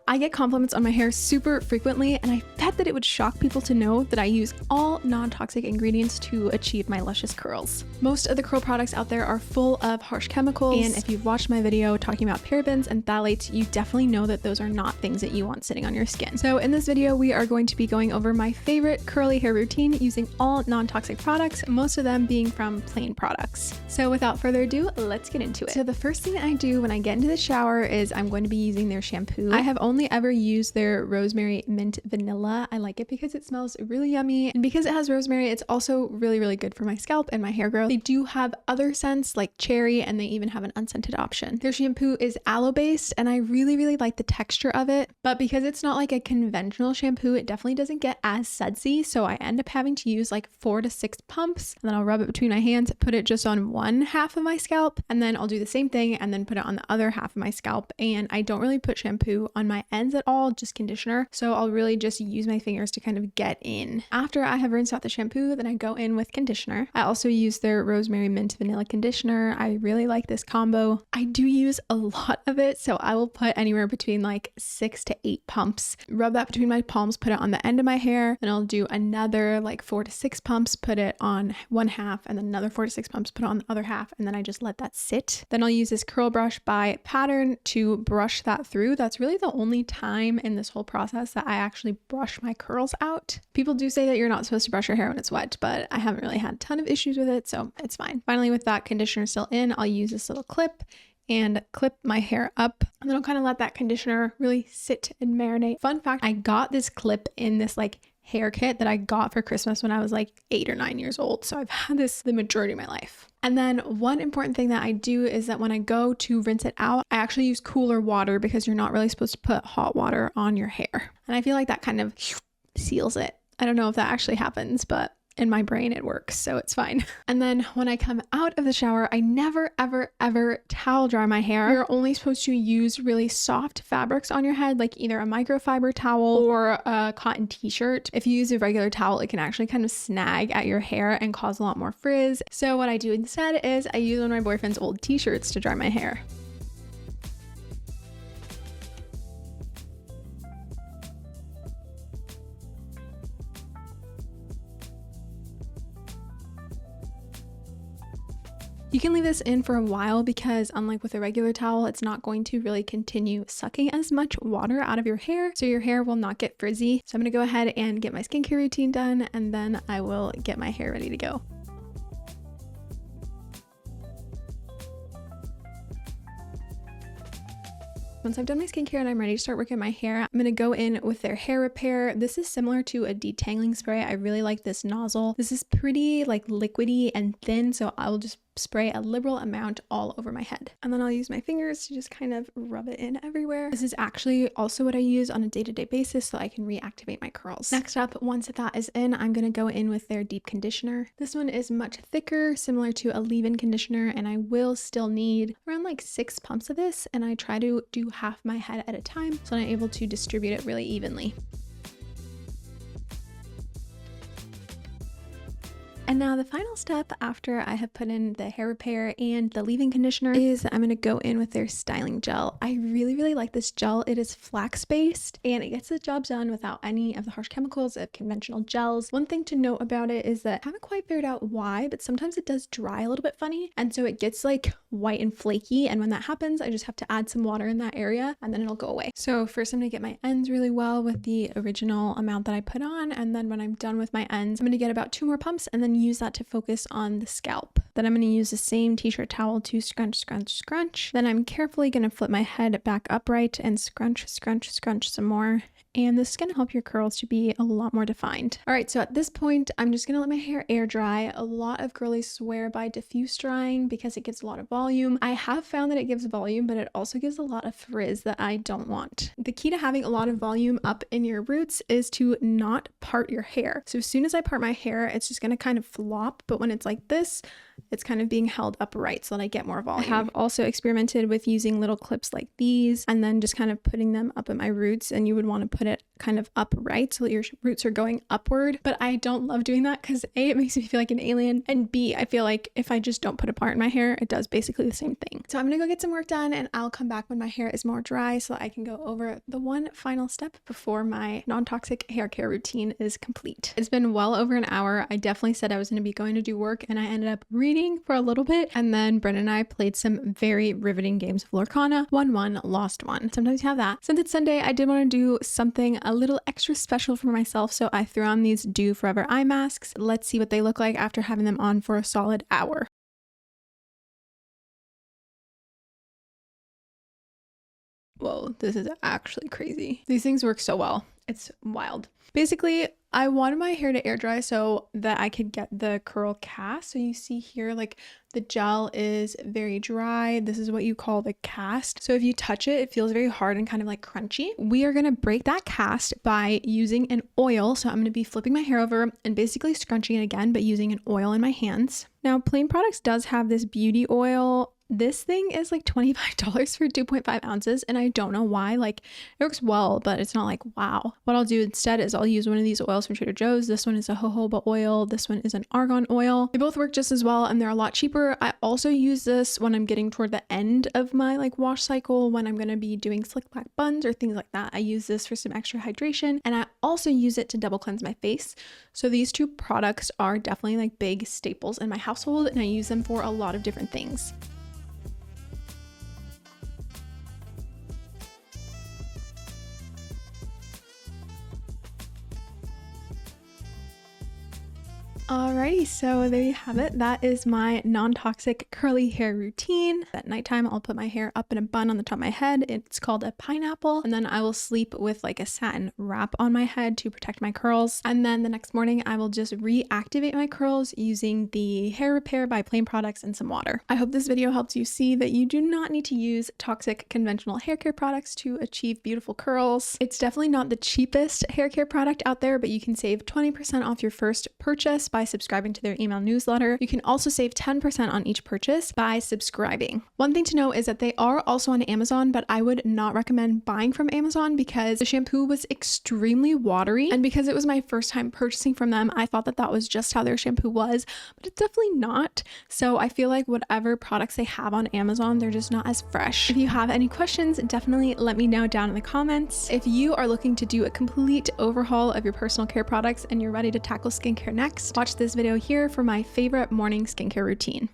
I get compliments on my hair super frequently, and I bet that it would shock people to know that I use all non-toxic ingredients to achieve my luscious curls. Most of the curl products out there are full of harsh chemicals, and if you've watched my video talking about parabens and phthalates, you definitely know that those are not things that you want sitting on your skin. So in this video, we are going to be going over my favorite curly hair routine using all non-toxic products, most of them being from Plaine Products. So without further ado, let's get into it. So the first thing I do when I get into the shower is I'm going to be using their shampoo. I have only ever used their rosemary mint vanilla. I like it because it smells really yummy, and because it has rosemary, it's also really good for my scalp and my hair growth. They do have other scents like cherry, and they even have an unscented option. Their shampoo is aloe based, and I really like the texture of it, but because it's not like a conventional shampoo, it definitely doesn't get as sudsy, so I end up having to use like 4 to 6 pumps, and then I'll rub it between my hands, put it just on one half of my scalp, and then I'll do the same thing and then put it on the other half of my scalp. And I don't really put shampoo on my ends at all, just conditioner, so I'll really just use my fingers to kind of get in. After I have rinsed out the shampoo, then I go in with conditioner. I also use their rosemary mint vanilla conditioner. I really like this combo. I do use a lot of it, so I will put anywhere between like 6 to 8 pumps. Rub that between my palms, put it on the end of my hair, then I'll do another like 4 to 6 pumps, put it on one half, and then another 4 to 6 pumps, put it on the other half, and then I just let that sit. Then I'll use this curl brush by Pattern to brush that through. That's really the only time in this whole process that I actually brush my curls out. People do say that you're not supposed to brush your hair when it's wet, but I haven't really had a ton of issues with it, so it's fine. Finally, with that conditioner still in, I'll use this little clip and clip my hair up, and then I'll kind of let that conditioner really sit and marinate. Fun fact, I got this clip in this like hair kit that I got for Christmas when I was like 8 or 9 years old. So I've had this the majority of my life. And then one important thing that I do is that when I go to rinse it out, I actually use cooler water because you're not really supposed to put hot water on your hair. And I feel like that kind of seals it. I don't know if that actually happens, but in my brain it works, so it's fine. And then when I come out of the shower, I never ever towel dry my hair. You're only supposed to use really soft fabrics on your head, like either a microfiber towel or a cotton t-shirt. If you use a regular towel, it can actually kind of snag at your hair and cause a lot more frizz. So what I do instead is I use one of my boyfriend's old t-shirts to dry my hair. You can leave this in for a while because unlike with a regular towel, it's not going to really continue sucking as much water out of your hair, so your hair will not get frizzy. So I'm gonna go ahead and get my skincare routine done, and then I will get my hair ready to go. Once I've done my skincare and I'm ready to start working my hair, I'm going to go in with their hair repair. This is similar to a detangling spray. I really like this nozzle. This is pretty like liquidy and thin, so I will just spray a liberal amount all over my head. And then I'll use my fingers to just kind of rub it in everywhere. This is actually also what I use on a day-to-day basis so I can reactivate my curls. Next up, once that is in, I'm going to go in with their deep conditioner. This one is much thicker, similar to a leave-in conditioner, and I will still need around like 6 pumps of this, and I try to do half my head at a time so I'm able to distribute it really evenly. And now the final step after I have put in the hair repair and the leave-in conditioner is I'm going to go in with their styling gel. I really like this gel. It is flax based and it gets the job done without any of the harsh chemicals of conventional gels. One thing to note about it is that I haven't quite figured out why, but sometimes it does dry a little bit funny, and so it gets like white and flaky, and when that happens I just have to add some water in that area and then it'll go away. So first I'm going to get my ends really well with the original amount that I put on, and then when I'm done with my ends I'm going to get about 2 more pumps and then use that to focus on the scalp. Then I'm going to use the same t-shirt towel to scrunch. Then I'm carefully going to flip my head back upright and scrunch some more. And this is going to help your curls to be a lot more defined. All right, so at this point, I'm just going to let my hair air dry. A lot of girlies swear by diffuse drying because it gives a lot of volume. I have found that it gives volume, but it also gives a lot of frizz that I don't want. The key to having a lot of volume up in your roots is to not part your hair. So as soon as I part my hair, it's just going to kind of flop, but when it's like this, it's kind of being held upright so that I get more volume. I have also experimented with using little clips like these and then just kind of putting them up at my roots, and you would want to put it kind of upright so that your roots are going upward. But I don't love doing that because A, it makes me feel like an alien, and B, I feel like if I just don't put a part in my hair, it does basically the same thing. So I'm gonna go get some work done, and I'll come back when my hair is more dry so that I can go over the one final step before my non-toxic hair care routine is complete. It's been well over an hour. I definitely said I was going to be going to do work, and I ended up reading for a little bit, and then Brennan and I played some very riveting games of Lorcana. Won one, lost one. Sometimes you have that. Since it's Sunday, I did want to do something a little extra special for myself, so I threw on these Do Forever eye masks. Let's see what they look like after having them on for a solid hour. Whoa, this is actually crazy. These things work so well. It's wild. Basically, I wanted my hair to air dry so that I could get the curl cast. So you see here, like the gel is very dry. This is what you call the cast. So if you touch it, it feels very hard and kind of like crunchy. We are going to break that cast by using an oil. So I'm going to be flipping my hair over and basically scrunching it again, but using an oil in my hands. Now, Plaine Products does have this beauty oil. This thing is like $25 for 2.5 ounces, and I don't know why. Like, it works well, but it's not like wow. What I'll do instead is I'll use one of these oils from Trader Joe's. This one is a jojoba oil. This one is an argan oil. They both work just as well, and they're a lot cheaper. I also use this when I'm getting toward the end of my like wash cycle, when I'm going to be doing slick back buns or things like that. I use this for some extra hydration, and I also use it to double cleanse my face. So these two products are definitely like big staples in my household, and I use them for a lot of different things. Alrighty, so there you have it. That is my non-toxic curly hair routine. At nighttime, I'll put my hair up in a bun on the top of my head. It's called a pineapple. And then I will sleep with like a satin wrap on my head to protect my curls. And then the next morning, I will just reactivate my curls using the hair repair by Plaine Products and some water. I hope this video helps you see that you do not need to use toxic conventional hair care products to achieve beautiful curls. It's definitely not the cheapest hair care product out there, but you can save 20% off your first purchase by subscribing to their email newsletter. You can also save 10% on each purchase by subscribing. One thing to know is that they are also on Amazon, but I would not recommend buying from Amazon because the shampoo was extremely watery, and because it was my first time purchasing from them, I thought that that was just how their shampoo was, but it's definitely not. So I feel like whatever products they have on Amazon, they're just not as fresh. If you have any questions, definitely let me know down in the comments. If you are looking to do a complete overhaul of your personal care products and you're ready to tackle skincare next, watch this video here for my favorite morning skincare routine.